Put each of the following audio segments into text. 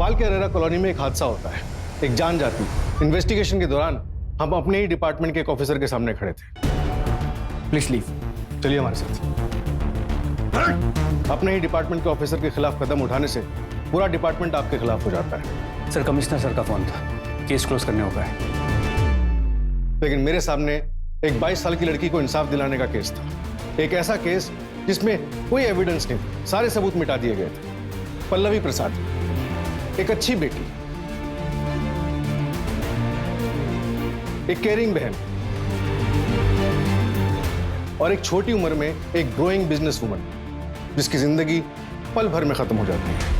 भोपाल के अरेरा कॉलोनी में एक हादसा होता है, एक जान जाती। इन्वेस्टिगेशन के दौरान हम अपने ही डिपार्टमेंट के एक ऑफिसर के सामने खड़े थे। प्लीज लीव, चलिए हमारे साथ। अपने ही डिपार्टमेंट के ऑफिसर के खिलाफ कदम उठाने से पूरा डिपार्टमेंट आपके खिलाफ हो जाता है। सर, कमिश्नर सर का फोन था, केस क्लोज करने होगा है। लेकिन मेरे सामने एक 22 साल की लड़की को इंसाफ दिलाने का केस था, एक ऐसा केस जिसमें कोई एविडेंस नहीं, सारे सबूत मिटा दिए गए थे। पल्लवी प्रसाद, एक अच्छी बेटी, एक केयरिंग बहन और एक छोटी उम्र में एक ग्रोइंग बिजनेस वुमन, जिसकी जिंदगी पल भर में खत्म हो जाती है।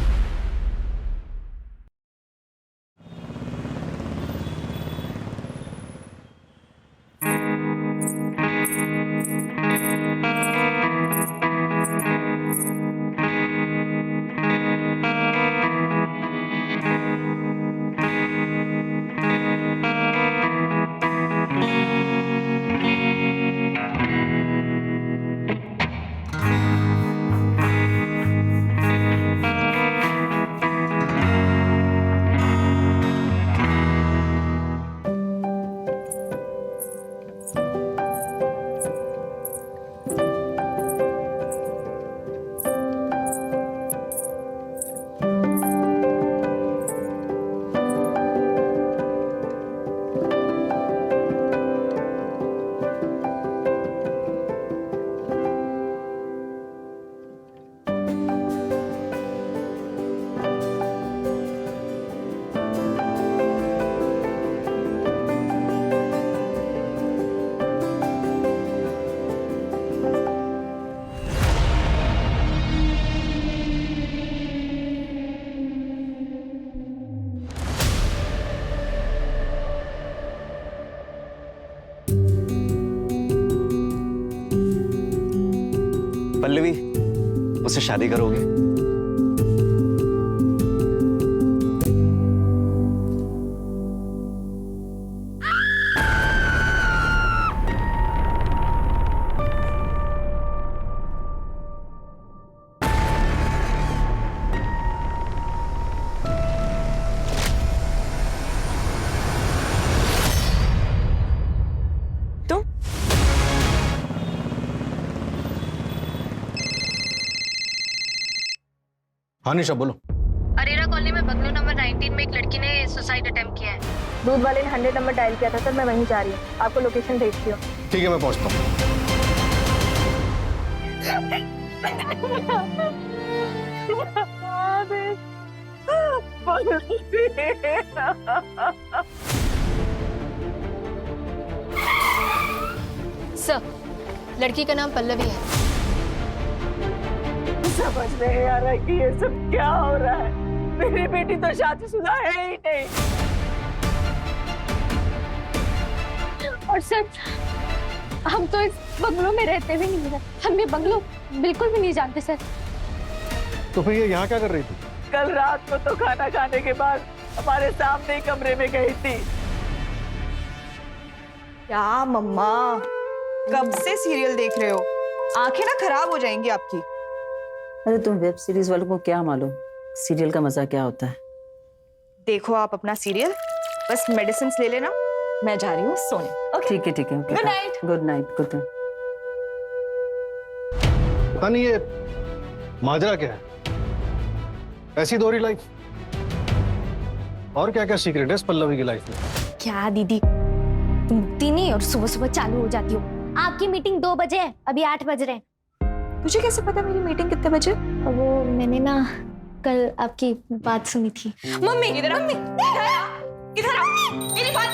पल्लवी, उससे शादी करोगे? हाँ निशा, बोलो। अरेरा कॉलोनी में बंगलो नंबर 19 में एक लड़की ने सुसाइड अटेम्प्ट किया है। दूध वाले ने 100 नंबर डायल किया था सर, मैं वहीं जा रही हूँ, आपको लोकेशन भेजती हूँ। ठीक है, मैं पहुंचता हूँ। सर, लड़की का नाम पल्लवी है। समझ नहीं आ रहा कि ये सब क्या हो रहा है। मेरी बेटी तो शादीशुदा है ही नहीं। और सर, हम तो इस बंगलों में रहते भी नहीं है, हम ये बंगलो बिल्कुल भी नहीं जानते सर। तो फिर ये यहाँ क्या कर रही थी? कल रात को तो खाना खाने के बाद हमारे सामने ही कमरे में गई थी। क्या मम्मा, कब से सीरियल देख रहे हो? आंखें ना खराब हो जाएंगी आपकी। अरे तुम वेब सीरीज वालों को क्या मालूम सीरियल का मजा क्या होता है। देखो आप अपना सीरियल, बस मेडिसिन ले लेना, मैं जा रही हूँ सोने। ओके? ठीक है ठीक है। Good night. Good night. Good night. पता नहीं ये माजरा क्या है, ऐसी दोहरी लाइफ। और क्या क्या सीक्रेट है इस पल्लवी की लाइफ में? क्या दीदी, तुम उठती नहीं और सुबह सुबह चालू हो जाती हो। आपकी मीटिंग 2 बजे है, अभी 8 बज रहे हैं। तुझे कैसे पता मेरी मीटिंग कितने बजे? वो मैंने ना कल आपकी बात सुनी थी। मम्मी इधर, मम्मी इधर आ, मेरी बात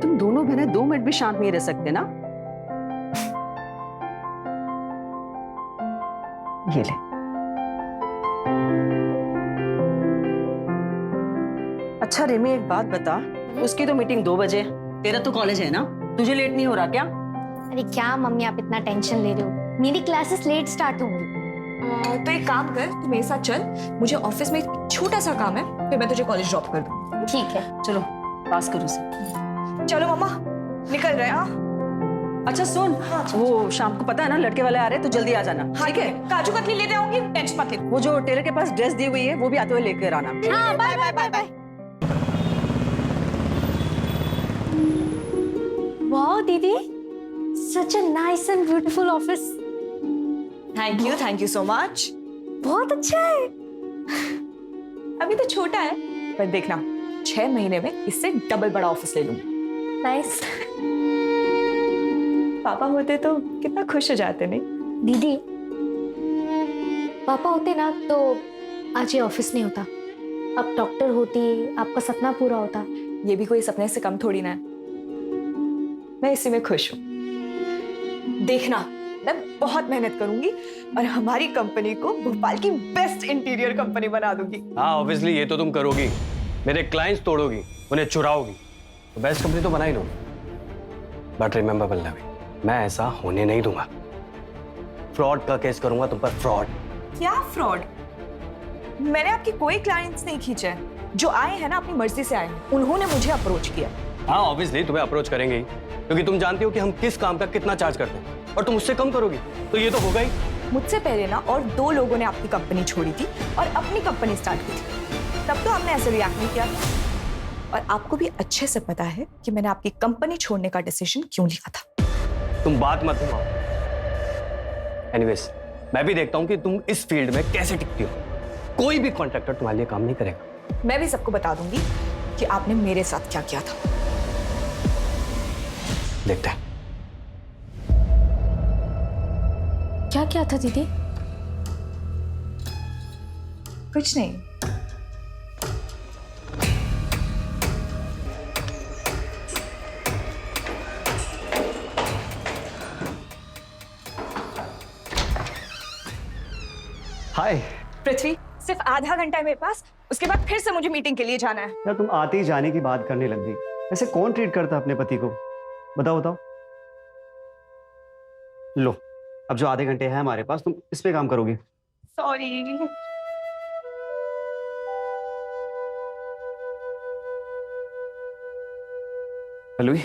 तुम दोनों बहनें 2 मिनट भी शांत नहीं रह सकते ना। ये ले। अच्छा रेमी, एक बात बता, उसकी तो मीटिंग 2 बजे, तेरा तो कॉलेज है ना, तुझे लेट नहीं हो रहा क्या? अरे क्या मम्मी, आप इतना टेंशन ले रहे हो, मेरी क्लासेस लेट स्टार्ट होंगी। तो एक काम कर, तू मेरे साथ चल, मुझे ऑफिस में एक छोटा सा काम है, फिर मैं तुझे कॉलेज ड्रॉप कर दूँ। ठीक है, चलो पास करो उसे। चलो मम्मा, निकल रहे हैं। अच्छा सुन, वो शाम को पता है ना लड़के वाले आ रहे हैं, तो जल्दी आ जाना, ठीक है? काजू कतली लेते आऊंगी, टेंशन मत ले। वो जो टेलर के पास ड्रेस दी हुई है वो भी आते हुए लेकर आना। हाँ, bye bye bye bye. Wow दीदी, such a nice and beautiful office. Thank you so much. बहुत अच्छा है। अभी तो छोटा है, पर देखना 6 महीने में इससे डबल बड़ा ऑफिस ले लूंगी। नाइस। पापा होते तो कितना खुश हो जाते नहीं? दीदी, पापा होते ना तो आज ये ऑफिस नहीं होता। अब डॉक्टर होती, आपका सपना पूरा होता। ये भी कोई सपने से कम थोड़ी ना है। मैं इसी में खुश हूँ। देखना, मैं बहुत मेहनत करूंगी और हमारी कंपनी को भोपाल की बेस्ट इंटीरियर कंपनी बना दूंगी। हाँ ऑब्वियसली ये तो तुम करोगी, मेरे क्लाइंट्स तोड़ोगी, उन्हें चुराओगी, तो बेस्ट कंपनी तो बना ही लोगी। बट रिमेंबर पल्लवी, मैं ऐसा होने नहीं दूंगा। फ्रॉड का केस करूंगा तुम पर, फ्रॉड। क्या फ्रॉड? मैंने आपकी कोई क्लाइंट्स नहीं खींचे हैं। जो आए हैं ना अपनी मर्जी से आए हैं, उन्होंने मुझे अप्रोच किया। हाँ ऑब्वियसली तुम्हें अप्रोच करेंगे ही, क्योंकि तुम जानती हो कि हम किस काम का कितना चार्ज करते हैं, और तुम उससे कम करोगी तो ये तो होगा ही। मुझसे पहले ना और 2 लोगों ने आपकी कंपनी छोड़ी थी और अपनी कंपनी स्टार्ट की थी। तब तो हमने ऐसे रिएक्ट नहीं किया था। और आपको भी अच्छे से पता है कि मैंने आपकी कंपनी छोड़ने का डिसीजन क्यों लिया था। तुम बात मत घुमाओ। एनीवेज, मैं भी देखता हूं कि तुम इस फील्ड में कैसे टिकती हो। कोई भी कॉन्ट्रैक्टर तुम्हारे लिए काम नहीं करेगा। मैं भी सबको बता दूंगी कि आपने मेरे साथ क्या किया था। देखते हैं। क्या क्या था दीदी? कुछ नहीं। हाय। पृथ्वी, सिर्फ आधा घंटा है मेरे पास, उसके बाद फिर से मुझे मीटिंग के लिए जाना है। यार तुम आते ही जाने की बात करने लग गई। ऐसे कौन ट्रीट करता अपने पति को? बताओ बताओ। लो, अब जो आधे घंटे हैं हमारे पास, तुम इस पे काम करोगी। सॉरी। पल्लवी,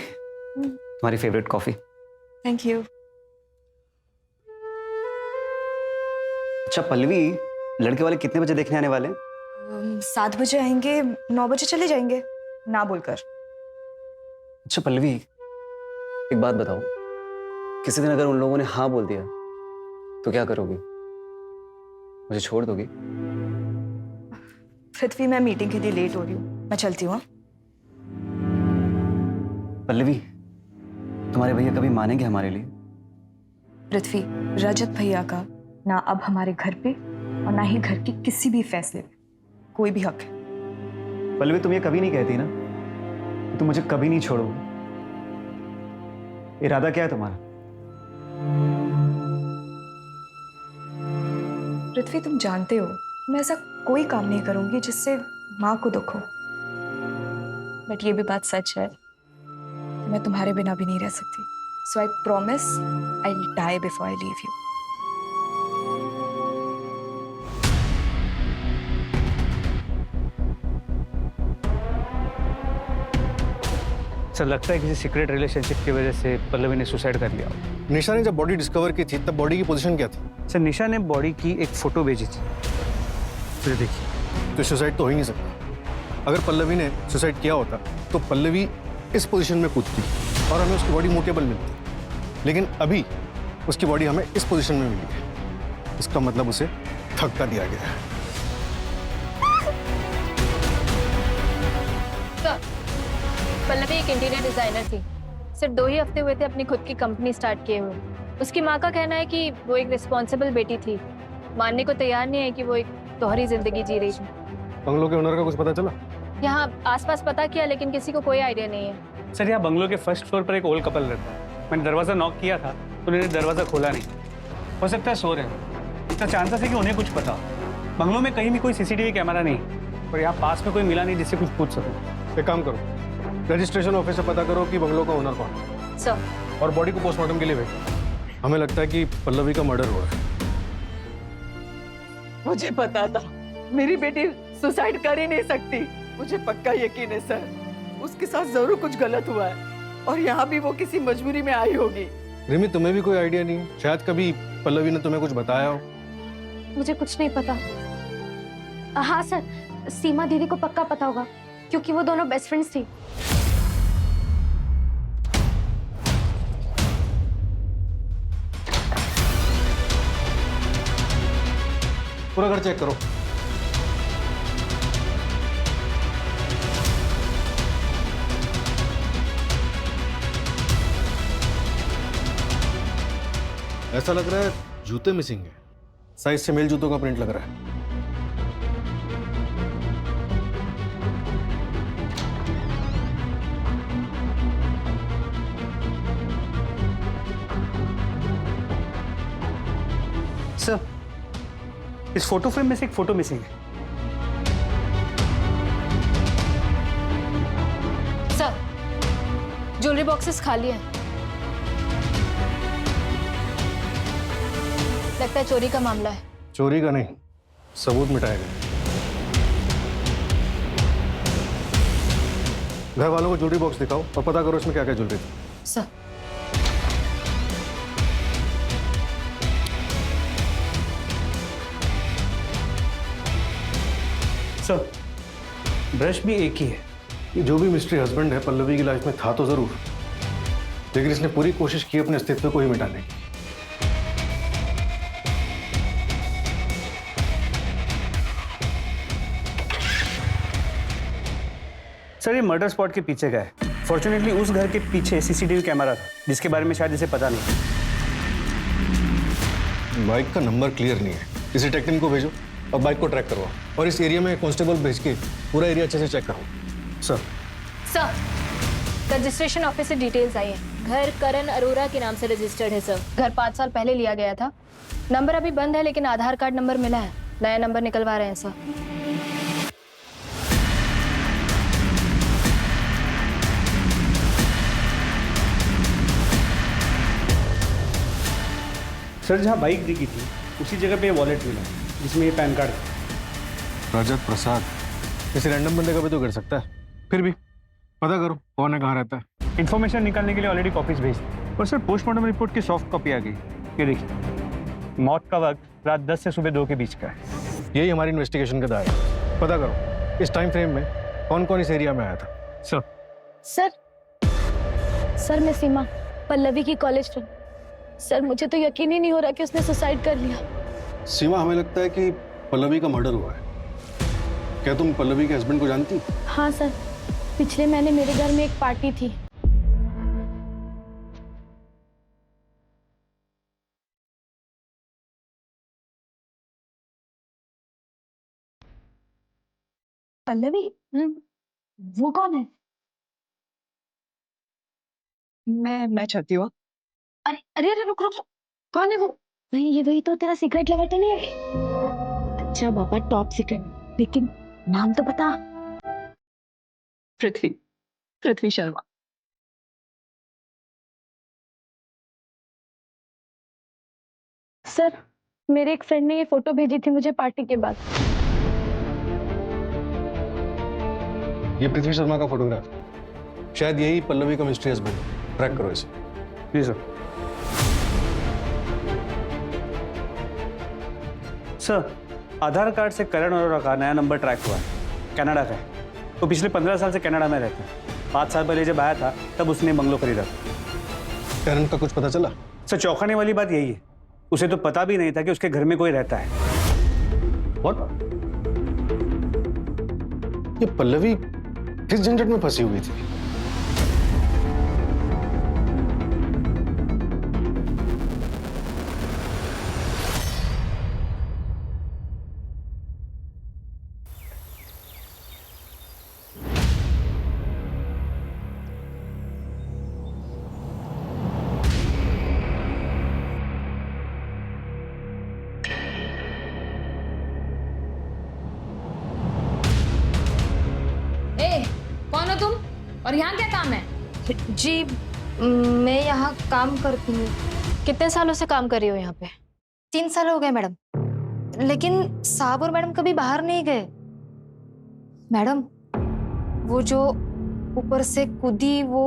तुम्हारी फेवरेट कॉफी। Thank you. अच्छा पल्लवी, लड़के वाले कितने बजे देखने आने वाले हैं? 7 बजे आएंगे, 9 बजे चले जाएंगे, ना बोलकर। अच्छा पल्लवी, एक बात बताओ, किसी दिन अगर उन लोगों ने हाँ बोल दिया तो क्या करोगी? मुझे छोड़ दोगी? पृथ्वी, मैं मीटिंग के लिए लेट हो रही हूँ, मैं चलती हूँ। पल्लवी, तुम्हारे भैया कभी मानेंगे हमारे लिए? पृथ्वी, रजत भैया का ना अब हमारे घर पे और ना ही घर के किसी भी फैसले पे कोई भी हक है। पल्लवी, तुम ये कभी नहीं कहती ना कि तुम मुझे कभी नहीं छोड़ोगे। इरादा क्या है तुम्हारा? पृथ्वी, तुम जानते हो मैं ऐसा कोई काम नहीं करूंगी जिससे माँ को दुख हो। बट ये भी बात सच है कि मैं तुम्हारे बिना भी नहीं रह सकती। So I promise I will die before I leave you. Sir लगता है किसी सीक्रेट रिलेशनशिप की वजह से पल्लवी ने सुसाइड कर लिया। निशा ने जब बॉडी डिस्कवर की थी तब बॉडी की पोजीशन क्या थी? सर निशा ने बॉडी की एक फोटो भेजी थी। फिर देखिए, तो सुसाइड तो हो ही नहीं सकता। अगर पल्लवी ने सुसाइड किया होता तो पल्लवी इस पोजीशन में कूदती और हमें उसकी बॉडी मूवेबल मिलती, लेकिन अभी उसकी बॉडी हमें इस पोजीशन में मिली है। इसका मतलब उसे धक्का दिया गया है। पल्लवी एक इंटीरियर डिजाइनर थी। सिर्फ 2 ही हफ्ते हुए थे अपनी खुद की कंपनी स्टार्ट किए हुए। उसकी माँ का कहना है कि वो एक रिस्पॉन्सिबल बेटी थी, मानने को तैयार नहीं है कि वो एक दोहरी जिंदगी जी रही थी। बंगलो के ओनर का कुछ पता चला? यहाँ आसपास पता किया लेकिन किसी को कोई आइडिया नहीं है। सर यहाँ बंगलो के फर्स्ट फ्लोर पर एक ओल्ड कपल रहता है। मैंने दरवाजा नॉक किया था तो उन्होंने दरवाजा खोला नहीं। हो सकता है सो रहे हैं। इसका चांसेस है कि उन्हें कुछ पता। बंगलो में कहीं भी कोई सीसीटीवी कैमरा नहीं, और यहाँ पास में कोई मिला नहीं जिससे कुछ पूछ सकूं। एक काम करो, रजिस्ट्रेशन ऑफिस से पता करो कि बंगलो का ओनर कौन है। सर, और बॉडी को पोस्टमार्टम के लिए भेजो। हमें लगता है कि पल्लवी का मर्डर हुआ है। मुझे पता था मेरी बेटी सुसाइड कर ही नहीं सकती। मुझे पक्का यकीन है सर, उसके साथ जरूर कुछ गलत हुआ है और यहाँ भी वो किसी मजबूरी में आई होगी। रिमी, तुम्हें भी कोई आइडिया नहीं है? शायद कभी पल्लवी ने तुम्हें कुछ बताया हो। मुझे कुछ नहीं पता। हाँ सर, सीमा दीदी को पक्का पता होगा क्योंकि वो दोनों बेस्ट फ्रेंड्स थी। पूरा घर चेक करो। ऐसा लग रहा है जूते मिसिंग है। साइज से मेल जूतों का प्रिंट लग रहा है। सर, इस फोटो फ्रेम में से एक फोटो मिसिंग है। सर, ज्वेलरी बॉक्सेस खाली हैं। लगता है चोरी का मामला है। चोरी का नहीं, सबूत मिटाए गए। घर वालों को ज्वेलरी बॉक्स दिखाओ और पता करो इसमें क्या क्या ज्वेलरी थी। सर, सर, ब्रश भी एक ही है। ये जो भी मिस्ट्री हस्बैंड है पल्लवी की लाइफ में था तो जरूर, लेकिन इसने पूरी कोशिश की अपने अस्तित्व को ही मिटाने की। सर, ये मर्डर स्पॉट के पीछे का है। फॉर्चुनेटली उस घर के पीछे सीसीटीवी कैमरा था जिसके बारे में शायद इसे पता नहीं। बाइक का नंबर क्लियर नहीं है। किसी टेक्नीशियन को भेजो और बाइक को ट्रैक करवाओ, और इस एरिया में कांस्टेबल भेज के पूरा एरिया अच्छे से चेक करो। सर, रजिस्ट्रेशन ऑफिस से डिटेल्स आई है। घर करण अरोरा के नाम से रजिस्टर्ड है सर। घर 5 साल पहले लिया गया था। नंबर अभी बंद है लेकिन आधार कार्ड नंबर मिला है। नया नंबर निकलवा रहे हैं सर। सर, जहाँ बाइक दिखी थी उसी जगह पे वॉलेट मिला जिसमें ये पैन कार्ड था। रजत प्रसाद किसी रैंडम बंदे का भी तो कर सकता है। फिर भी पता करो कौन है, कहाँ रहता है। इन्फॉर्मेशन निकालने के लिए ऑलरेडी कॉपीज भेज दी और सर पोस्टमार्टम रिपोर्ट की सॉफ्ट कॉपी आ गई। ये देखिए, मौत का वक्त रात 10 से सुबह 2 के बीच का है। यही हमारी इन्वेस्टिगेशन का दायरा है। पता करो इस टाइम फ्रेम में कौन कौन इस एरिया में आया था। सर, सर मैं सीमा, पल्लवी की कॉलेज फ्रेंड। सर मुझे तो यकीन ही नहीं हो रहा कि उसने सुसाइड कर लिया। सीमा, हमें लगता है कि पल्लवी का मर्डर हुआ है। क्या तुम पल्लवी के हस्बैंड को जानती? हाँ सर, पिछले महीने मेरे घर में एक पार्टी थी। पल्लवी? वो कौन है? मैं चाहती हूँ। अरे अरे अरे रुक रुक रुक। कौन है वो? नहीं, ये वही तो तेरा सीक्रेट लवर तो नहीं है? अच्छा बाबा, टॉप सीक्रेट, लेकिन नाम तो बता। पृथ्वी शर्मा। सर, मेरे एक फ्रेंड ने ये फोटो भेजी थी मुझे पार्टी के बाद। ये पृथ्वी शर्मा का फोटोग्राफ। शायद यही पल्लवी का मिस्ट्री हस्बैंड। ट्रैक करो इसे। जी सर। सर, आधार कार्ड से करण अरोरा का नया नंबर ट्रैक हुआ है। कनाडा का है। तो पिछले 15 साल से कनाडा में रहता है। 5 साल पहले जब आया था तब उसने बंगलो खरीदा। करण का कुछ पता चला? सर, चौंकाने वाली बात यही है, उसे तो पता भी नहीं था कि उसके घर में कोई रहता है। What? ये पल्लवी किस झंझट में फंसी हुई थी? कौन हो तुम और यहाँ क्या काम है? जी, मैं यहाँ काम करती हूँ। कितने सालों से काम कर रही हो यहाँ पे? 3 साल हो गए मैडम, लेकिन साहब और मैडम कभी बाहर नहीं गए। मैडम, वो जो ऊपर से कूदी वो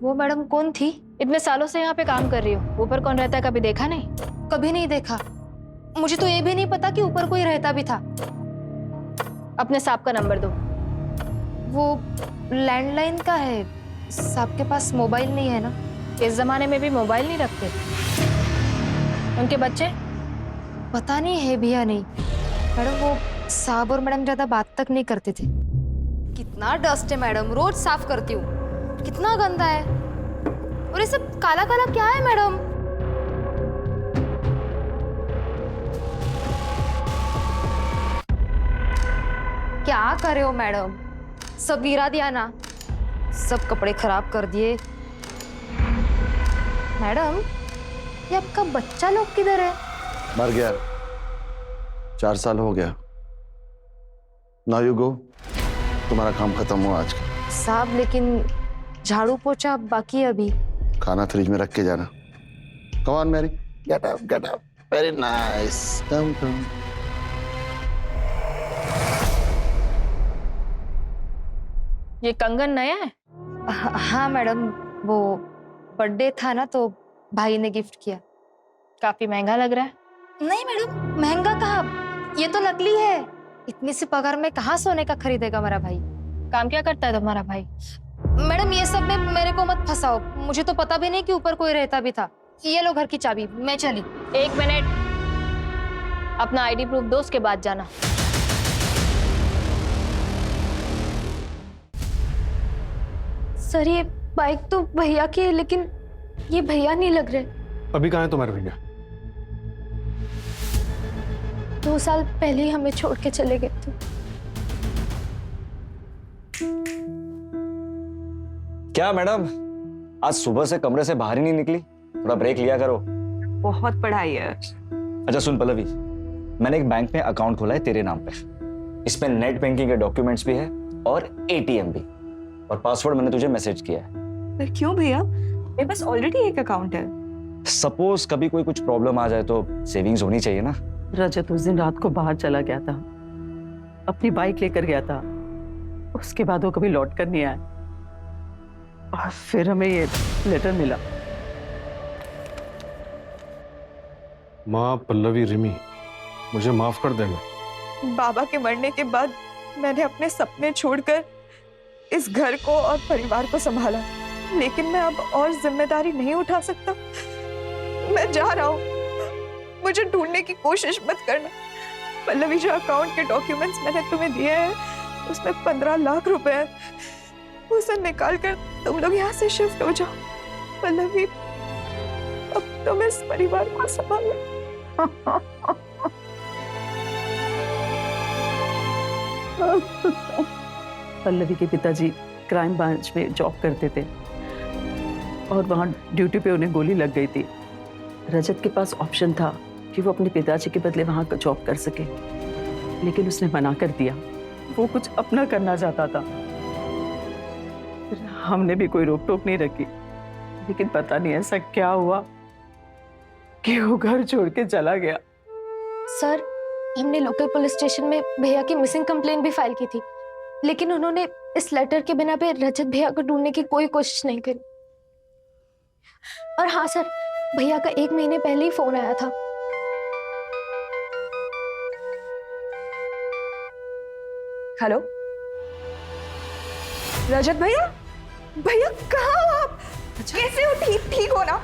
वो मैडम कौन थी? इतने सालों से यहाँ पे काम कर रही हो, ऊपर कौन रहता है कभी देखा नहीं? कभी नहीं देखा। मुझे तो ये भी नहीं पता कि ऊपर कोई रहता भी था। अपने सांप का नंबर दो। वो लैंडलाइन का है, साहब के पास मोबाइल नहीं है ना। इस जमाने में भी मोबाइल नहीं रखते। उनके बच्चे? पता नहीं है भी या नहीं। मैडम वो साहब और मैडम ज्यादा बात तक नहीं करते थे। कितना डस्ट है मैडम, रोज साफ करती हूँ, कितना गंदा है। और ये सब काला काला क्या है मैडम? क्या कर रहे हो मैडम? सब गिरा दिया ना, सब कपड़े खराब कर दिए। मैडम ये आपका बच्चा लोग किधर है? मर गया, 4 साल हो गया। नाउ यू गो, तुम्हारा काम खत्म हुआ आज का। साहब लेकिन झाड़ू पोछा बाकी है अभी। खाना फ्रिज में रख के जाना। Come on Mary, get up get up. Very nice, come come. ये कंगन नया है? हाँ मैडम, वो बर्थडे था ना तो भाई ने गिफ्ट किया। काफी महंगा लग रहा है। नहीं मैडम, महंगा कहाँ, ये तो नकली है। इतनी सी पगार में कहाँ सोने का खरीदेगा मेरा भाई। काम क्या करता है तुम्हारा भाई? मैडम ये सब में मेरे को मत फंसाओ, मुझे तो पता भी नहीं कि ऊपर कोई रहता भी था। ये लो घर की चाबी, मैं चली। 1 मिनट, अपना आईडी प्रूफ दो, उसके बाद जाना। सर ये बाइक तो भैया की है, लेकिन ये भैया नहीं लग रहे। अभी कहाँ है तुम्हारे भैया? 2 साल पहले ही हमें छोड़ के चले गए थे। क्या मैडम, आज सुबह से कमरे से बाहर ही नहीं निकली? थोड़ा ब्रेक लिया करो। बहुत पढ़ाई है। अच्छा सुन पल्लवी, मैंने एक बैंक में अकाउंट खोला है तेरे नाम पे। इसमें नेट बैंकिंग के डॉक्यूमेंट्स भी है और एटीएम भी, और पासवर्ड मैंने तुझे मैसेज किया है। पर क्यों भैया, मेरे पास ऑलरेडी एक अकाउंट है। सपोज कभी कोई कुछ प्रॉब्लम आ जाए तो सेविंग्स होनी चाहिए ना। रजत उस दिन रात को बाहर चला गया था, अपनी बाइक लेकर गया था। उसके बाद वो कभी लौट कर नहीं आया, और फिर हमें ये लेटर मिला। माँ पल्लवी, रिमी, मुझे माफ कर देना। बाबा के मरने के बाद मैंने अपने सपने छोड़कर इस घर को और परिवार को संभाला, लेकिन मैं अब और जिम्मेदारी नहीं उठा सकता। मैं जा रहा हूँ, मुझे ढूंढने की कोशिश मत करना। पल्लवी, जो अकाउंट के डॉक्यूमेंट्स मैंने तुम्हें दिए हैं उसमें 15 लाख रुपए हैं, उसे निकाल कर तुम लोग यहाँ से शिफ्ट हो जाओ। पल्लवी, अब तुम इस परिवार को संभालो। पल्लवी के पिताजी क्राइम ब्रांच में जॉब करते थे और वहां ड्यूटी पे उन्हें गोली लग गई थी। रजत के पास ऑप्शन था कि वो अपने पिताजी के बदले वहां का जॉब कर सके, लेकिन उसने मना कर दिया। वो कुछ अपना करना चाहता था। हमने भी कोई रोक टोक नहीं रखी, लेकिन पता नहीं ऐसा क्या हुआ कि वो घर छोड़ के चला गया। सर, हमने लोकल पुलिस स्टेशन में भैया की मिसिंग कंप्लेन भी फाइल की थी, लेकिन उन्होंने इस लेटर के बिना पे रजत भैया को ढूंढने की कोई कोशिश नहीं करी। और हाँ सर, भैया का 1 महीने पहले ही फोन आया था। हेलो रजत भैया, भैया कहाँ हो आप? कैसे हो? ठीक हो ना?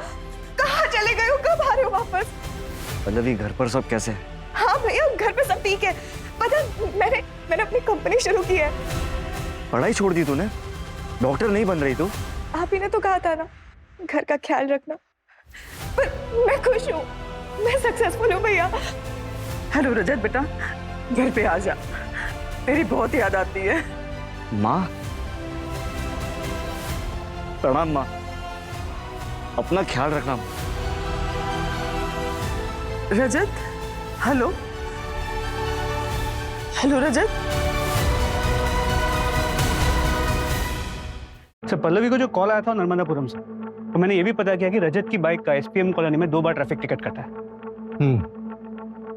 कहाँ चले गए हो? कब आ रहे हो वापस? पल्लवी, घर पर सब कैसे है? हाँ भैया, घर पे सब ठीक है। पता, मैंने अपनी कंपनी शुरू की है। पढ़ाई छोड़ दी तूने? डॉक्टर नहीं बन रही तू? आप ही ने तो कहा था ना, घर का ख्याल रखना। पर मैं खुश हूँ, मैं सक्सेसफुल हूँ भैया। हेलो रजत बेटा, घर पे आ जा, तेरी बहुत याद आती है। माँ, प्रणाम माँ, अपना ख्याल रखना। रजत, हेलो हेलो रजत। सर, पल्लवी को जो कॉल आया था नर्मदापुरम से, तो मैंने ये भी पता किया कि रजत की बाइक का एसपीएम कॉलोनी में 2 बार ट्रैफिक टिकट कटा है।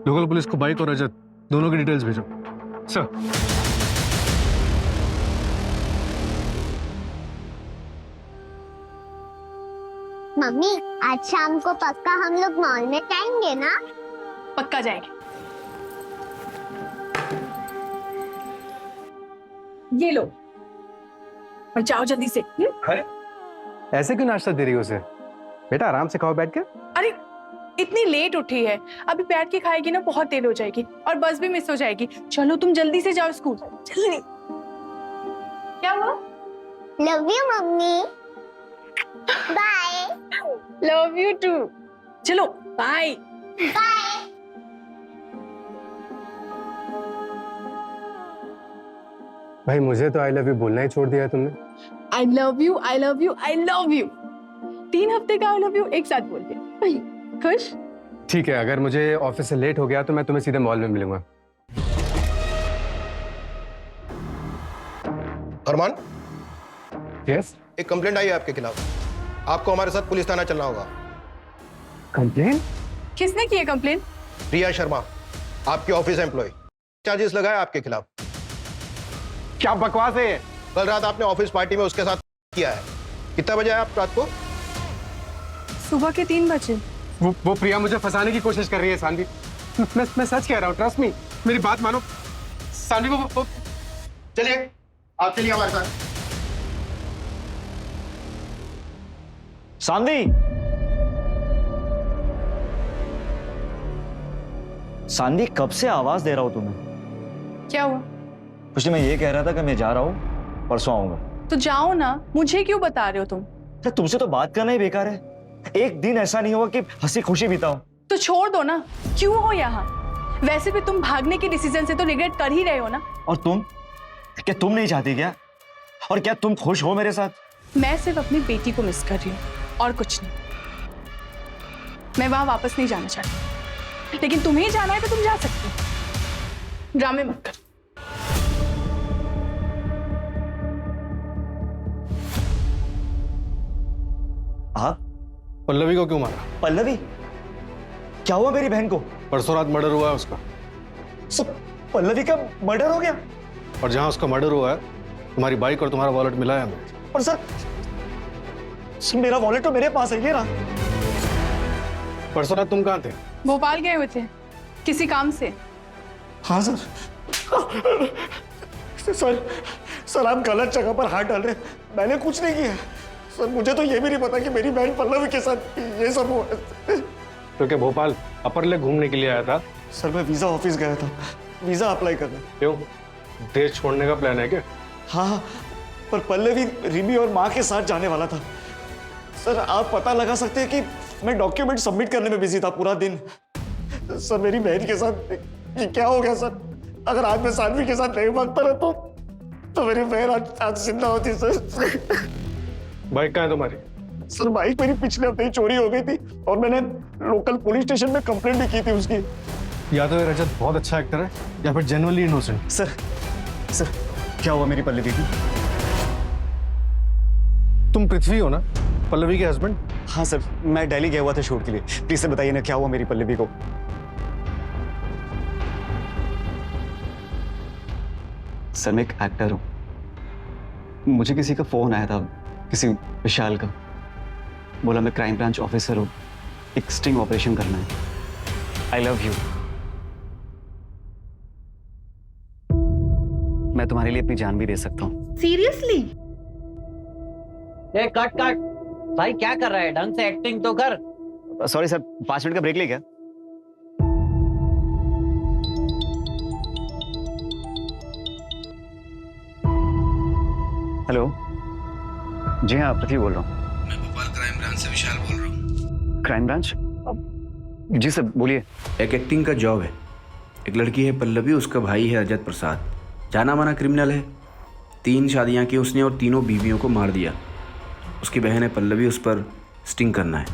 लोकल पुलिस को बाइक और रजत दोनों की डिटेल्स भेजो। सर, मम्मी आज शाम को पक्का हम लोग मॉल में जाएंगे ना? पक्का जाएंगे। ये लो और जाओ जल्दी से। अरे ऐसे क्यों नाश्ता दे रही हो उसे? बेटा आराम से खाओ बैठ के। अरे इतनी लेट उठी है, अभी बैठ के खाएगी ना बहुत देर हो जाएगी और बस भी मिस हो जाएगी। चलो तुम जल्दी से जाओ स्कूल, जल्दी। क्या हुआ? Love you mummy. Bye. Love you too. चलो बाय। बाय। भाई मुझे तो आई लव यू बोलना ही छोड़ दिया है तुमने। I love you, I love you, I love you. 3 हफ्ते का आई लव यू एक साथ बोल दिया। खुश? ठीक है, अगर मुझे ऑफिस से लेट हो गया तो मैं तुम्हें सीधे मॉल में मिलूंगा। अरमान, यस? एक कंप्लेंट आई है आपके खिलाफ। आपको हमारे साथ पुलिस थाना चलना होगा। कंप्लेन? किसने की है कंप्लेन? प्रिया शर्मा, आपकी ऑफिस एम्प्लॉय, चार्जेस लगाए आपके खिलाफ। क्या बकवास है? कल रात आपने ऑफिस पार्टी में उसके साथ किया है। कितना बजे आए आप रात को? सुबह के 3 बजे। वो प्रिया मुझे फंसाने की कोशिश कर रही है सानवी। मैं सच कह रहा हूँ, ट्रस्ट मी, मेरी बात मानो सानवी। वो चलिए आप चलिए हमारे साथ। सानवी, सानवी कब से आवाज दे रहा हूं तुम्हें? क्या हुआ? कुछ नहीं, मैं ये कह रहा था कि मैं जा रहा हूँ, परसों आऊंगा। तो जाओ ना, मुझे क्यों बता रहे हो तुम? तुमसे तो बात करना ही बेकार है। एक दिन ऐसा नहीं होगा कि हंसी खुशी बिताओ। तो छोड़ दो ना, क्यों हो यहाँ? वैसे भी तुम भागने के डिसीजन से तो रिग्रेट कर ही रहे हो ना। और तुम, क्या तुम नहीं चाहती क्या? और क्या तुम खुश हो मेरे साथ? मैं सिर्फ अपनी बेटी को मिस कर रही हूँ और कुछ नहीं। मैं वहां वापस नहीं जाना चाहती, लेकिन तुम्हें जाना है तो तुम जा सकते हो। ड्रामे मत कर। आप पल्लवी को क्यों मारा? पल्लवी? क्या हुआ मेरी बहन को? परसों रात मर्डर हुआ है उसका। पल्लवी का मर्डर हो गया? और जहां उसका मर्डर हुआ है तुम्हारी बाइक और तुम्हारा वॉलेट मिला है हमें। और सर मेरा वॉलेट तो मेरे पास है, ये रहा। परसों रात तुम कहाँ थे? भोपाल गए हुए थे किसी काम से। हाँ सर। सर आप गलत जगह पर हाथ डाल रहे हैं। मैंने कुछ नहीं किया सर। मुझे तो ये भी नहीं पता कि मेरी बहन पल्लवी के साथ ये सब हुआ। तो क्या भोपाल अपर लेक घूमने के लिए आया था? सर मैं वीजा ऑफिस गया था, वीजा अप्लाई करने। क्यों, देश छोड़ने का प्लान है क्या? हाँ, पर पल्लवी रिमी और माँ के साथ जाने वाला था। सर आप पता लगा सकते हैं कि मैं डॉक्यूमेंट सबमिट करने में बिजी था पूरा दिन। सर मेरी बहन के साथ ये क्या हो गया सर? अगर आज मैं सानवी के साथ नहीं भागता रहता तो मेरी बहन आज जिंदा होती। सर बाइक कहाँ है तुम्हारी? सर बाइक मेरी पिछले हफ्ते ही चोरी हो गई थी और मैंने लोकल पुलिस स्टेशन में कंप्लेंट भी की थी उसकी। या तो ये रजत बहुत अच्छा एक्टर है या फिर जेन्युइनली इनोसेंट। सर क्या हुआ मेरी पल्लवी की? तुम पृथ्वी हो ना, पल्लवी के हस्बैंड? हाँ सर, मैं दिल्ली गया हुआ था शूट के लिए। प्लीज सर बताइए ना क्या हुआ मेरी पल्लवी को? सर मैं एक एक्टर हूँ। मुझे किसी का फोन आया था, किसी विशाल का। बोला मैं क्राइम ब्रांच ऑफिसर हूँ, एक स्टिंग ऑपरेशन करना है। I love you. मैं तुम्हारे लिए अपनी जान भी दे सकता हूँ। सीरियसली? ए कट कट भाई, क्या कर रहा है? ढंग से एक्टिंग तो कर। सॉरी सर, 5 मिनट का ब्रेक ले क्या? हेलो, जी हाँ पृथ्वी बोल रहा हूँ। मैं भोपाल क्राइम ब्रांच से विशाल बोल रहा हूँ। Crime branch? जी सर बोलिए। एक एक्टिंग का जॉब है। एक लड़की है पल्लवी, उसका भाई है रजत प्रसाद, जाना माना क्रिमिनल है। 3 शादियां की उसने और तीनों बीवियों को मार दिया। उसकी बहन है पल्लवी, उस पर स्टिंग करना है।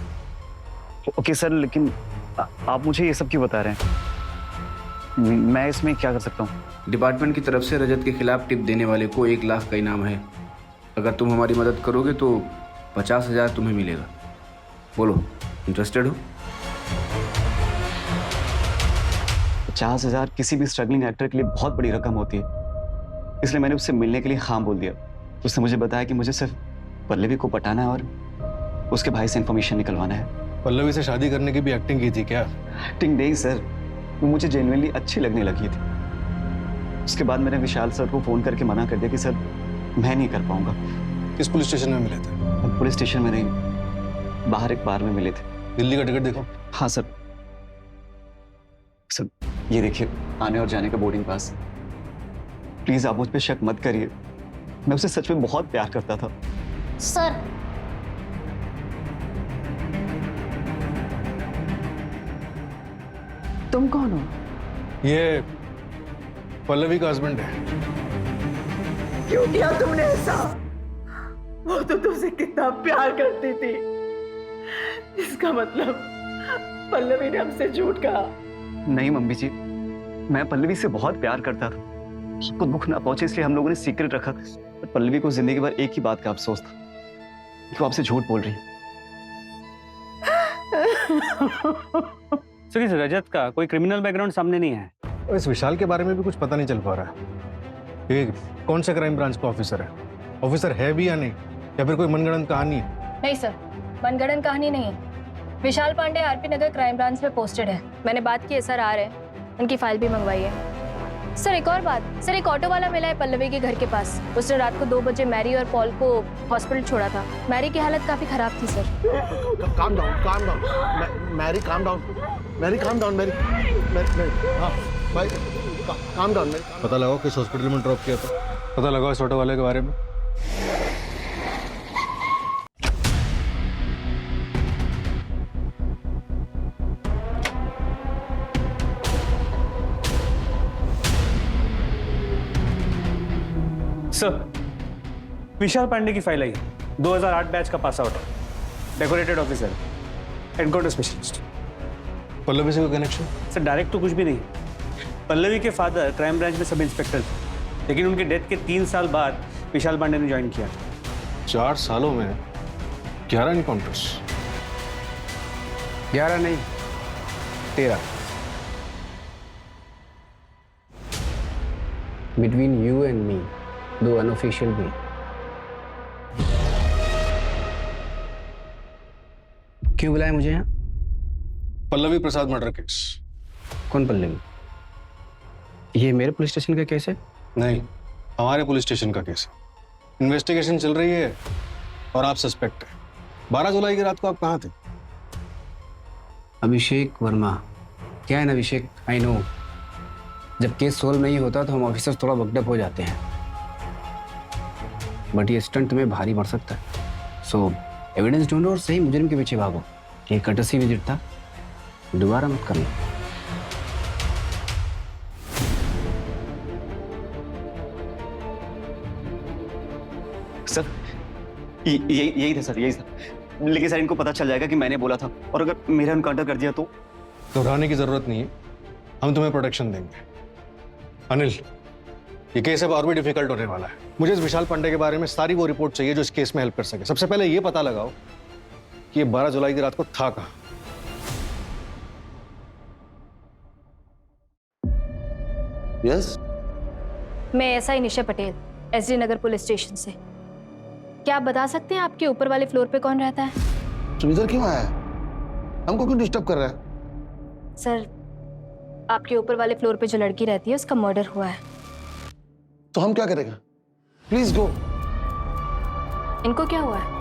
ओके सर, लेकिन आप मुझे ये सब क्यों बता रहे हैं? मैं इसमें क्या कर सकता हूँ? डिपार्टमेंट की तरफ से रजत के खिलाफ टिप देने वाले को 1 लाख का इनाम है। अगर तुम हमारी मदद करोगे तो 50,000 तुम्हें मिलेगा। बोलो, इंटरेस्टेड हो? 50,000 किसी भी स्ट्रगलिंग एक्टर के लिए बहुत बड़ी रकम होती है, इसलिए मैंने उससे मिलने के लिए हाँ बोल दिया। उसने मुझे बताया कि मुझे सिर्फ पल्लवी को पटाना है और उसके भाई से इंफॉर्मेशन निकलवाना है। पल्लवी से शादी करने की भी एक्टिंग की थी क्या? एक्टिंग नहीं सर, वो मुझे जेन्युइनली अच्छी लगने लगी थी। उसके बाद मैंने विशाल सर को फोन करके मना कर दिया कि सर मैं नहीं कर पाऊंगा। किस पुलिस स्टेशन में मिले थे? पुलिस स्टेशन में नहीं, बाहर एक बार में मिले थे। दिल्ली का टिकट देखो। हाँ सर। सर ये देखिए, आने और जाने का बोर्डिंग पास। प्लीज आप मुझ पे शक मत करिए, मैं उसे सच में बहुत प्यार करता था। सर तुम कौन हो? ये पल्लवी का हस्बैंड है। क्यों किया तुमने ऐसा? वो तो तुमसे कितना प्यार करती थी। इसका मतलब पल्लवी ने हमसे झूठ कहा। नहीं मम्मी जी, मैं पल्लवी से बहुत प्यार करता था। आपको दुख ना पहुंचे इसलिए हम लोगों ने सीक्रेट रखा। पर पल्लवी को जिंदगी भर एक ही बात का अफसोस था कि वो आपसे झूठ बोल रही है। सर, इस रजत का कोई क्रिमिनल बैकग्राउंड सामने नहीं है। और इस विशाल के बारे में भी कुछ पता नहीं चल पा रहा है। ये कौन सा क्राइम ब्रांच का ऑफिसर है? ऑफिसर है भी या नहीं, या फिर कोई मनगढ़ंत कहानी है? नहीं सर, मनगढ़ंत कहानी नहीं है। विशाल पांडे आरपी नगर क्राइम ब्रांच में पोस्टेड है। मैंने बात की है सर, आ रहे हैं। उनकी फाइल भी मंगवाई है। सर एक और बात, सर एक ऑटो वाला मिला है पल्लवी के घर के पास। उसने रात को 2 बजे मैरी और पॉल को हॉस्पिटल छोड़ा था। मैरी की हालत काफी खराब थी sir. Calm down Mary, calm down Mary, calm down Mary. हाँ भाई, काम डाउन मैरी। पता लगाओ किस हॉस्पिटल में ड्रॉप किया था। पता लगाओ इस ऑटो वाले के बारे में। सर, विशाल पांडे की फाइल आई। 2008 बैच का पास आउट है, decorated officer, encounter specialist. Pallavi से कोई कनेक्शन? सर डायरेक्ट तो कुछ भी नहीं। पल्लवी के फादर क्राइम ब्रांच में सब इंस्पेक्टर थे, लेकिन उनके डेथ के 3 साल बाद विशाल पांडे ने ज्वाइन किया। 4 सालों में 11 एनकाउंटर्स? 11 नहीं, 13। Between you and me, 2 unofficial भी। क्यों बुलाया मुझे यहाँ? पल्लवी प्रसाद मर्डर केस। कौन पल्लवी? ये मेरे पुलिस स्टेशन का केस है? नहीं, हमारे पुलिस स्टेशन का केस है। इन्वेस्टिगेशन चल रही है और आप सस्पेक्ट है। 12 जुलाई की रात को आप कहाँ थे? अभिषेक वर्मा। क्या है ना अभिषेक, आई नो, जब केस सोल्व नहीं होता तो हम ऑफिसर्स थोड़ा वक्डअप हो जाते हैं, बट ये स्टंट तुम्हें भारी पड़ सकता है। सो एविडेंस ढूंढो और सही मुजरिम के पीछे भागो। ये कर्टसी विजिट था, दोबारा मत करना। सर यही था सर, यही था। लेकिन सर इनको पता चल जाएगा कि मैंने बोला था, और अगर मेरा एनकाउंटर कर दिया तो? घबराने की जरूरत नहीं है, हम तुम्हें प्रोटेक्शन देंगे। अनिल, ये केस अब और भी डिफिकल्ट होने वाला है। मुझे इस विशाल पांडे के बारे में सारी वो रिपोर्ट चाहिए जो इस केस में हेल्प कर सके। सबसे पहले ये पता लगाओ कि ये 12 जुलाई की रात को था कहाँ। यस, मैं एसआई निशा पटेल, एसडी नगर पुलिस स्टेशन से। क्या आप बता सकते हैं आपके ऊपर वाले फ्लोर पे कौन रहता है? तुम इधर क्यों आया है? हमको क्यों डिस्टर्ब कर रहा है? सर, आपके ऊपर वाले फ्लोर पे जो लड़की रहती है उसका मर्डर हुआ है। तो हम क्या करेंगे? Please go. इनको क्या हुआ है?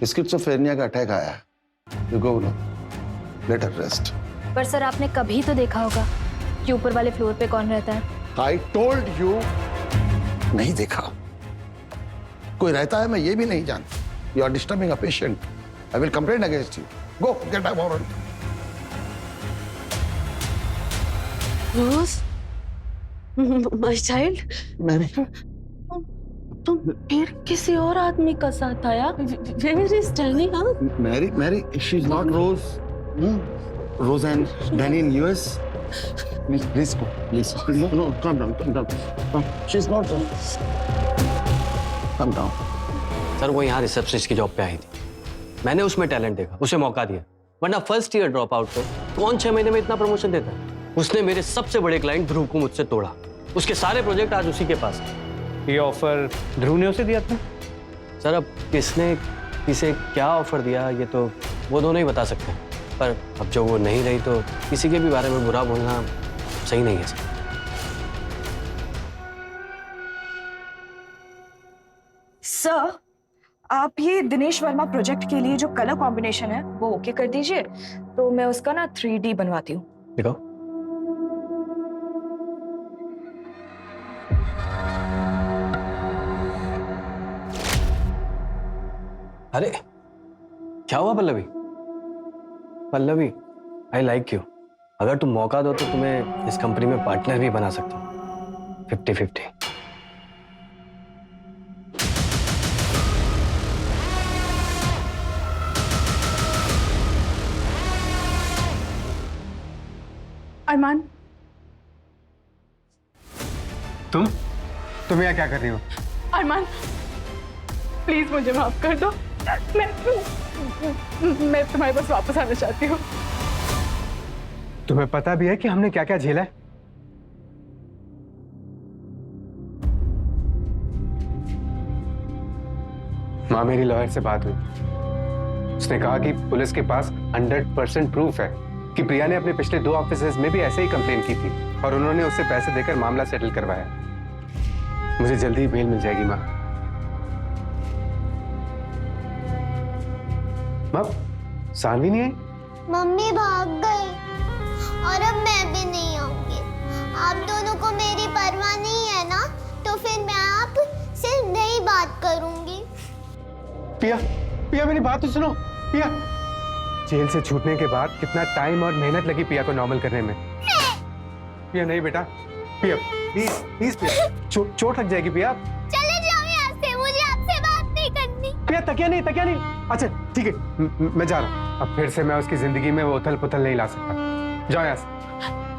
स्किज़ोफ्रेनिया का अटैक आया है। You go no, let her rest. पर सर आपने कभी तो देखा होगा कि ऊपर वाले फ्लोर पे कौन रहता है? आई टोल्ड यू, नहीं देखा। कोई रहता है मैं ये भी नहीं जानता। You are disturbing a patient. I will complain against you. Go get out of. Rose, my child, Mary, तुम फिर किसी और आदमी का साथ आया? Where is Danny? Mary, she is not Rose. Rose and Danny in US. Please go. Please. No, calm down. Come. She's not. Calm down. Sir वो यहाँ रिसेप्शनिस्ट की जॉब पे आई थी, मैंने उसमें टैलेंट देखा, उसे मौका दिया, वरना फर्स्ट ईयर ड्रॉप आउट को कौन 6 महीने में इतना प्रमोशन देता है। उसने मेरे सबसे बड़े क्लाइंट ध्रुव को मुझसे तोड़ा, उसके सारे प्रोजेक्ट आज उसी के पास हैं। ये ऑफर ध्रुव ने उसे दिया था? सर अब किसने किसे क्या ऑफर दिया ये तो वो दोनों ही बता सकते हैं, पर अब जो वो नहीं रही तो किसी के भी बारे में बुरा बोलना सही नहीं है सर। सर, आप ये दिनेश वर्मा प्रोजेक्ट के लिए जो कलर कॉम्बिनेशन है वो ओके कर दीजिए, तो मैं उसका ना 3D बनवाती हूँ। दिखाओ। अरे क्या हुआ Pallavi? Pallavi, I like you. अगर तुम मौका दो तो तुम्हें इस कंपनी में पार्टनर भी बना सकता हूँ, 50-50। अरमान, तुम यहाँ क्या कर रही हो? अरमान, प्लीज मुझे माफ कर दो। मैं तुम्हारे पास वापस आना चाहती हूँ। तुम्हें पता भी है कि हमने क्या क्या झेला है? माँ, मेरी लॉयर से बात हुई, उसने कहा कि पुलिस के पास 100% प्रूफ है कि प्रिया ने अपने पिछले 2 ऑफिसेज में भी ऐसे ही कंप्लेन की थी और उन्होंने उससे पैसे देकर मामला सेटल करवाया। मुझे जल्दी ही बेल मिल जाएगी माँ। माँ, सानवी नहीं आई? मम्मी भाग गई और अब मैं भी नहीं आऊंगी। आप दोनों को मेरी परवाह नहीं है ना, तो फिर मैं आप से नहीं बात करूंगी। पिया, पिया मेरी बात तो सुनो। पिया, जेल से छूटने के बाद कितना टाइम और मेहनत लगी पिया को नॉर्मल करने में। पिया नहीं बेटा, पिया प्लीज प्लीज पिया, चोट लग जाएगी पिया। चले जाओ यहाँ से, मुझे आपसे बात नहीं करनी। पिया तकिया नहीं, तकिया नहीं। अच्छा ठीक है, मैं जा रहा हूँ। अब फिर से मैं उसकी जिंदगी में वो उथल पुथल नहीं ला सकता। जाओ यहाँ से।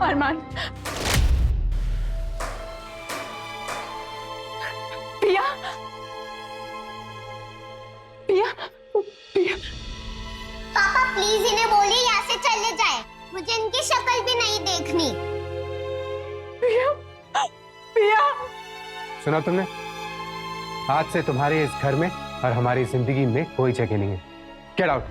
अरमान, पिया, पिया, पिया। पापा प्लीज इन्हें बोलिए यहाँ से चले जाए, मुझे इनकी शक्ल भी नहीं देखनी। पिया, पिया। सुना तुमने? आज से तुम्हारे इस घर में और हमारी जिंदगी में कोई जगह नहीं है। Get out.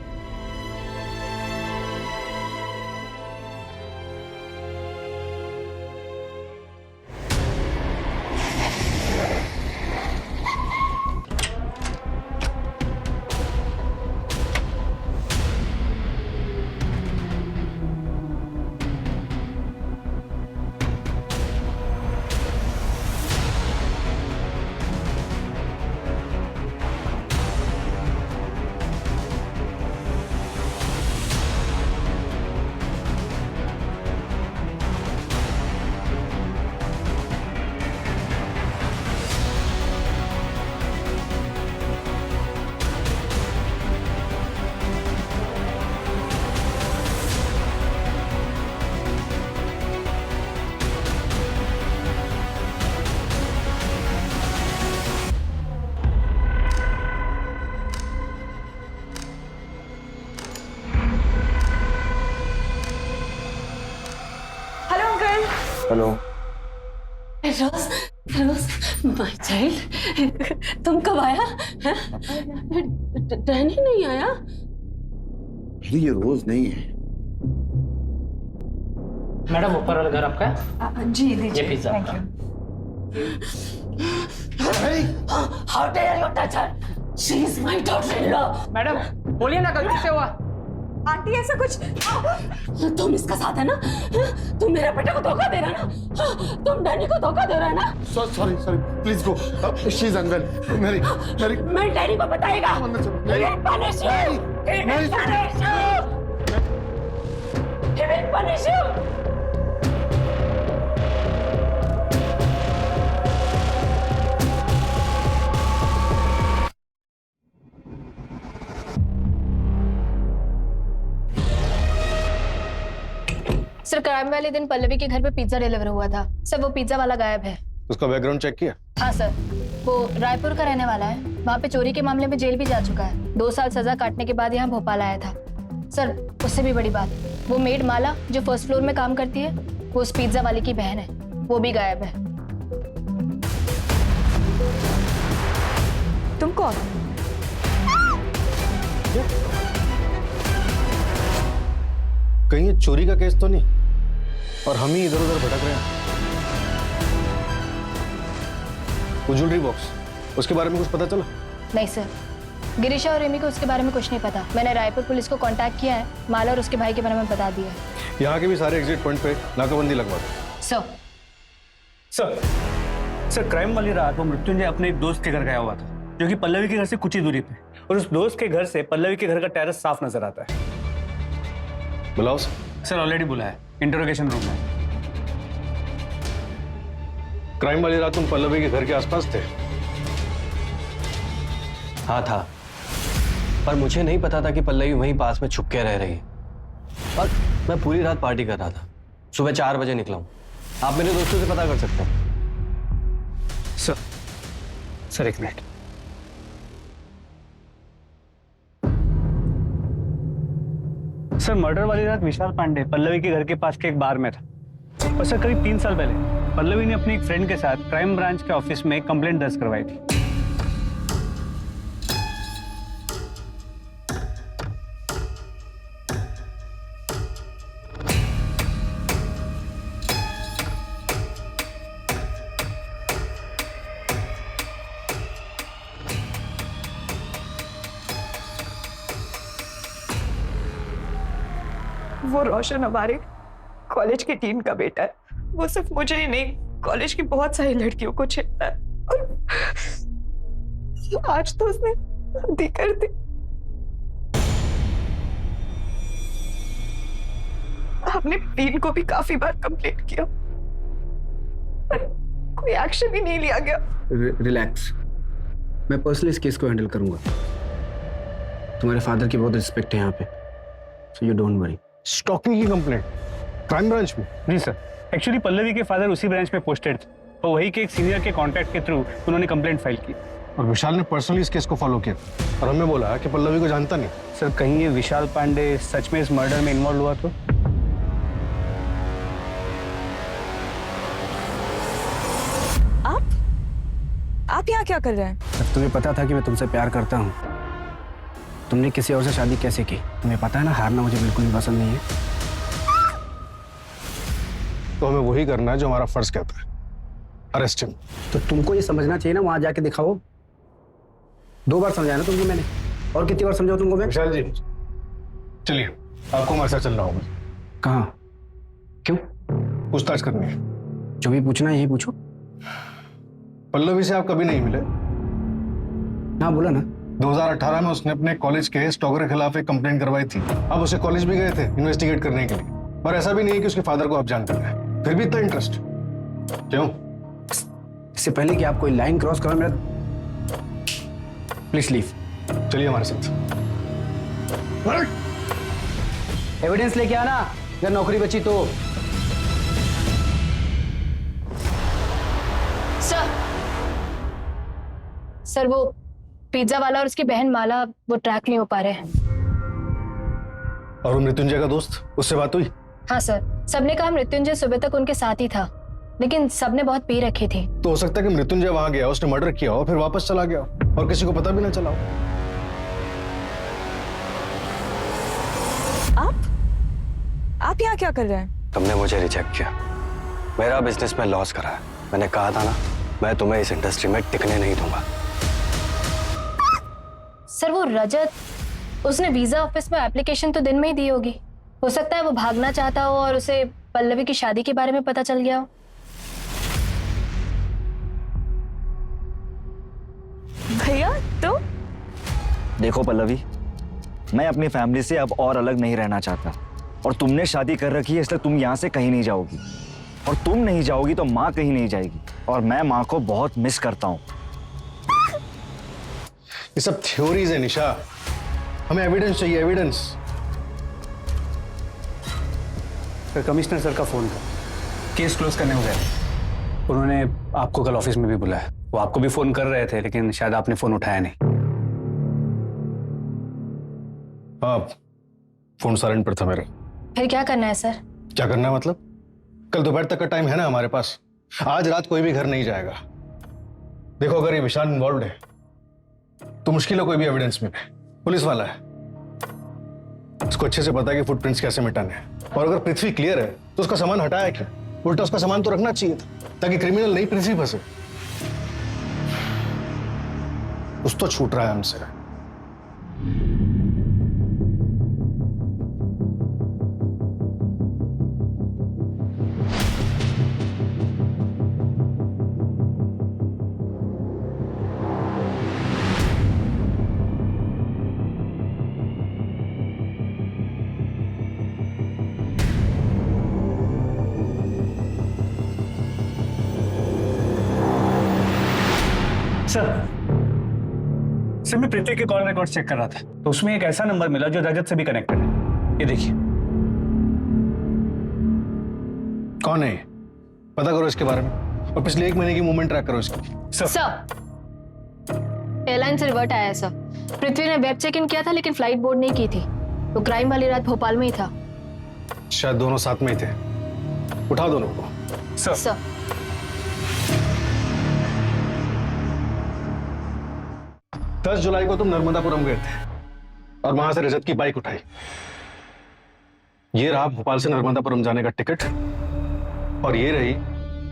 Hello Rose, Rose my child, तुम कब आया? डैनी नहीं आया? ये रोज नहीं है। मैडम ऊपर वाला घर आपका? जी दीजिए। ये पिज्जा थैंक आपका। You. How dare you touch her? She is my daughter in law. Madam बोलिए ना, गलती से हुआ। आंटी ऐसा कुछ। तुम इसका साथ है ना? तुम मेरे बेटे को धोखा दे रहा है ना? तुम डैनी को धोखा दे रहा है ना? Sorry sorry, please go. She is unwell. मेरी मेरी मैं डैनी को बताएगा। He will punish you. He will punish you. He will punish you. Sir crime वाले दिन पल्लवी के घर पे पिज्जा डिलीवर हुआ था सर। वो पिज्जा वाला गायब है। उसका बैकग्राउंड चेक किया? हाँ सर, वो रायपुर का रहने वाला है। वहाँ पे चोरी के मामले में जेल भी जा चुका है। 2 साल सजा काटने के बाद यहाँ भोपाल आया था। सर उससे भी बड़ी बात, वो मेड माला जो फर्स्ट फ्लोर में काम करती है, वो उस पिज्जा वाले की बहन है, वो भी गायब है। तुम कौन? कहीं ये चोरी का केस तो नहीं और हम ही इधर उधर भटक रहे हैं? वो ज्वेलरी बॉक्स, उसके बारे में कुछ पता चला? नहीं सर, गिरीशा और रेमी को उसके बारे में कुछ नहीं पता। मैंने रायपुर पुलिस को कांटेक्ट किया है, माला और उसके भाई के बारे में बता दिया है। यहाँ के भी सारे एग्जिट पॉइंट पे नाकाबंदी लगवा दो। सर क्राइम वाली रात वो मृत्युंजय अपने एक दोस्त के घर गया हुआ था, जो कि पल्लवी के घर से कुछ ही दूरी पे, और उस दोस्त के घर से पल्लवी के घर का टेरेस साफ नजर आता है। बुलाओ सर, ऑलरेडी बुलाया है, इंटरोगेशन रूम में। क्राइम वाली रात तुम पल्लवी के घर के आसपास थे? हाँ था, पर मुझे नहीं पता था कि पल्लवी वहीं पास में छुप के रह रही है। और मैं पूरी रात पार्टी कर रहा था। सुबह 4 बजे निकला हूँ। आप मेरे दोस्तों से पता कर सकते हैं। सर एक मिनट। सर मर्डर वाली रात विशाल पांडे पल्लवी के घर के पास के एक बार में था। और सर करीब 3 साल पहले पल्लवी ने अपनी एक फ्रेंड के साथ क्राइम ब्रांच के ऑफिस में एक कंप्लेंट दर्ज करवाई थी। वो रोशन हमारे कॉलेज की टीम का बेटा है। वो सिर्फ मुझे ही नहीं, कॉलेज की बहुत सारी लड़कियों को छेड़ता है। और आज तो उसने शादी कर दी। हमने टीम को भी काफी बार कंप्लेंट किया, पर कोई एक्शन ही नहीं लिया गया। रिलैक्स, मैं पर्सनली इस केस को हैंडल करूंगा। तुम्हारे फादर की बहुत रिस्पेक्ट है यहाँ पे, so you don't worry. Stalking की कंप्लेंट क्राइम ब्रांच में? जी सर, एक्चुअली पल्लवी के फादर उसी ब्रांच में पोस्टेड थे, और वही के एक सीनियर के कांटेक्ट के थ्रू उन्होंने कंप्लेंट फाइल की। और विशाल ने पर्सनली इस केस को फॉलो किया और हमें बोला कि पल्लवी को जानता नहीं। सर कहीं ये विशाल पांडे सच में इस मर्डर में इन्वॉल्व हुआ तो? आप यहाँ क्या कर रहे हैं? जब तुम्हें पता था कि मैं तुमसे प्यार करता हूँ, तुमने किसी और से शादी कैसे की? तुम्हें पता है ना, हारना मुझे बिल्कुल भी पसंद नहीं है। तो हमें वही करना है जो हमारा फर्ज कहता है, अरेस्ट हिम। तो तुमको ये समझना चाहिए ना, वहां जाके दिखाओ। 2 बार समझाया ना तुमको मैंने, और कितनी बार समझाऊं तुमको मैं? विशाल जी चलिए, आपको हमारे साथ चलना होगा। कहाँ? क्यों? पूछताछ करनी है। जो भी पूछना है यही पूछो। पल्लवी से आप कभी नहीं मिले? हाँ बोला ना। 2018 में उसने अपने कॉलेज के स्टॉकर के खिलाफ एक कंप्लेंट करवाई थी। आप उसे कॉलेज भी गए थे इन्वेस्टिगेट करने के लिए, पर ऐसा भी नहीं है कि उसके फादर को आप जानते हैं, फिर भी इतना इंटरेस्ट क्यों? इससे पहले कि आप कोई लाइन क्रॉस करो मेरा, प्लीज लीव। चलिए हमारे साथ। एविडेंस लेके आना अगर नौकरी बची तो। सर वो पिज्जा वाला और उसकी बहन माला वो ट्रैक नहीं हो पा रहे हैं। और वो मृत्युंजय का दोस्त, उससे बात हुई? हाँ सर, सबने कहा मृत्युंजय सुबह तक उनके साथ ही था, लेकिन सबने बहुत पी रखी थी। तो हो सकता है कि मृत्युंजय वहां गया, उसने मर्डर किया हो, फिर वापस चला गया और किसी को पता भी ना चला हो। आप यहाँ क्या कर रहे हैं? तुमने मुझे रिजेक्ट किया, मेरा बिजनेस में लॉस करा है। मैंने कहा था ना, मैं तुम्हें इस इंडस्ट्री में टिकने नहीं दूंगा। सर वो रजत, उसने वीजा ऑफिस में एप्लीकेशन तो दिन में ही दी होगी। हो सकता है वो भागना चाहता हो और उसे पल्लवी की शादी के बारे में पता चल गया हो। भैया तो देखो पल्लवी, मैं अपनी फैमिली से अब और अलग नहीं रहना चाहता, और तुमने शादी कर रखी है इसलिए तुम यहाँ से कहीं नहीं जाओगी, और तुम नहीं जाओगी तो माँ कहीं नहीं जाएगी, और मैं माँ को बहुत मिस करता हूँ। ये सब थ्योरीज है निशा, हमें एविडेंस चाहिए, एविडेंस। फिर कमिश्नर सर का फ़ोन था, केस क्लोज करने हो गए। उन्होंने आपको कल ऑफिस में भी बुलाया। वो आपको भी फ़ोन कर रहे थे, लेकिन शायद आपने फ़ोन उठाया नहीं। हाँ, फोन साइलेंट पर था मेरा। फिर क्या करना है सर? क्या करना है मतलब? कल दोपहर तक का टाइम है ना हमारे पास। आज रात कोई भी घर नहीं जाएगा। देखो, अगर ये विशाल इन्वॉल्व है तो मुश्किल है कोई भी एविडेंस में। पुलिस वाला है, उसको अच्छे से पता है कि फुटप्रिंट्स कैसे मिटाने हैं। और अगर पृथ्वी क्लियर है तो उसका सामान हटाया क्यों? उल्टा उसका सामान तो रखना चाहिए था ताकि क्रिमिनल नहीं पृथ्वी फंसे। कुछ तो छूट रहा है हमसे। सर मैं पृथ्वी के कॉल रिकॉर्ड चेक कर रहा था, तो उसमें एक ऐसा नंबर मिला जो रजत से भी कनेक्टेड है। ये देखिए। कौन है ये? पता करो इसके बारे में, और पिछले 1 महीने की मूवमेंट ट्रैक करो इसकी। सर, एयरलाइन से रिवर्ट आया है सर। पृथ्वी ने वेब चेक इन किया था, लेकिन फ्लाइट बोर्ड नहीं की थी, तो क्राइम वाली रात भोपाल में ही था। शायद दोनों साथ में ही थे। उठाओ दोनों को। सर 10 जुलाई को तुम नर्मदापुरम गए थे और वहां से रजत की बाइक उठाई। ये रहा भोपाल से नर्मदापुरम जाने का टिकट, और ये रही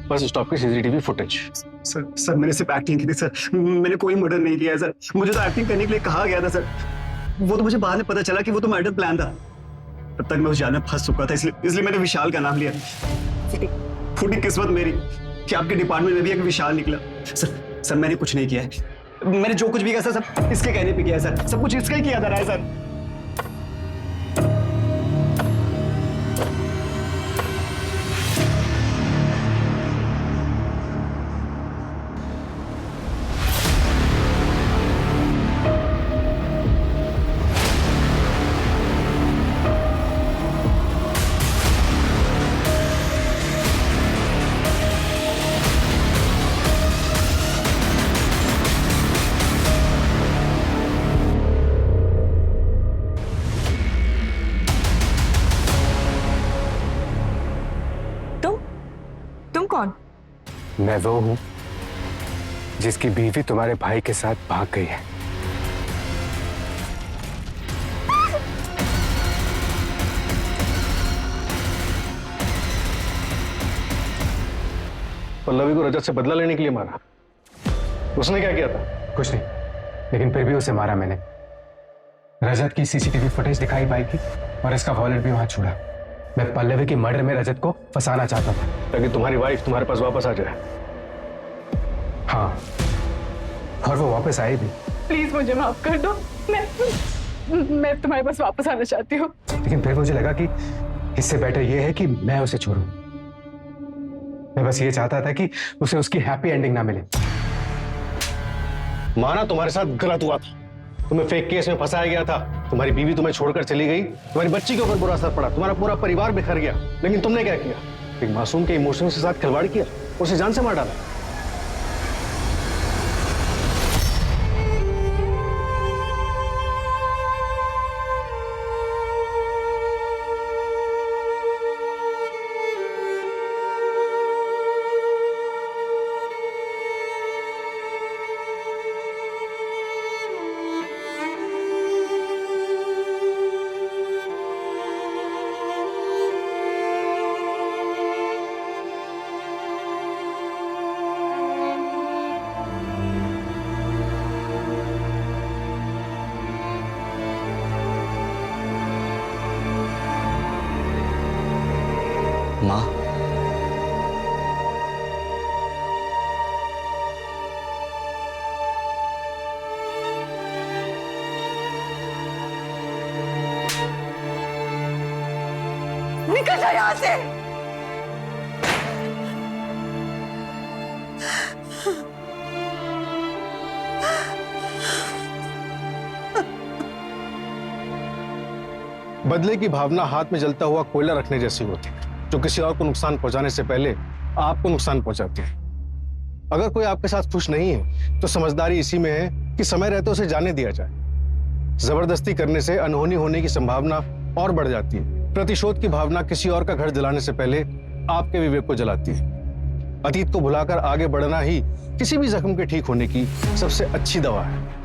बस स्टॉप की सीसीटीवी फुटेज। सर मैंने सिर्फ एक्टिंग की थी सर, मैंने कोई मर्डर नहीं किया है सर। मुझे तो एक्टिंग करने के लिए कहा गया था सर। वो तो मुझे बाद में पता चला कि वो तो मर्डर प्लान था। तब तक मैं उस जाल में फंस चुका था, इसलिए मैंने विशाल का नाम लिया। फूटी किस्मत मेरी कि आपके डिपार्टमेंट में भी एक विशाल निकला। सर मैंने कुछ नहीं किया है। मैंने जो कुछ भी किया सर सब इसके कहने पे किया है सर। सब कुछ इसका ही किया जा रहा है सर। तुम कौन? मैं वो हूं जिसकी बीवी तुम्हारे भाई के साथ भाग गई है। पल्लवी को रजत से बदला लेने के लिए मारा। उसने क्या किया था? कुछ नहीं, लेकिन फिर भी उसे मारा मैंने। रजत की सीसीटीवी फुटेज दिखाई बाइक की, और इसका वॉलेट भी वहां छोड़ा। मैं पल्लवी की मर्डर में रजत को फंसाना चाहता था ताकि तुम्हारी वाइफ तुम्हारे पास वापस आ जाए। हाँ, और वो वापस आई भी। प्लीज मुझे माफ कर दो। मैं तुम्हारे पास वापस आना चाहती हूँ। लेकिन फिर मुझे लगा कि इससे बेटर ये है कि मैं उसे छोड़ूं। मैं बस ये चाहता था कि उसे उसकी हैप्पी एंडिंग ना मिले। माना तुम्हारे साथ गलत हुआ था, तुम्हें फेक केस में फंसाया गया था, तुम्हारी बीवी तुम्हें छोड़कर चली गई, तुम्हारी बच्ची के ऊपर बुरा असर पड़ा, तुम्हारा पूरा परिवार बिखर गया। लेकिन तुमने क्या किया? एक मासूम के इमोशंस के साथ खिलवाड़ किया, उसे जान से मार डाला। माँ, निकल जाओ यहाँ से। बदले की भावना हाथ में जलता हुआ कोयला रखने जैसी होती है। जो किसी और को नुकसान पहुंचाने से पहले आपको नुकसान पहुंचाती है। अगर कोई आपके साथ खुश नहीं है तो समझदारी इसी में है कि समय रहते उसे जाने दिया जाए। जबरदस्ती करने से अनहोनी होने की संभावना और बढ़ जाती है। प्रतिशोध की भावना किसी और का घर जलाने से पहले आपके विवेक को जलाती है। अतीत को भुलाकर आगे बढ़ना ही किसी भी जख्म के ठीक होने की सबसे अच्छी दवा है।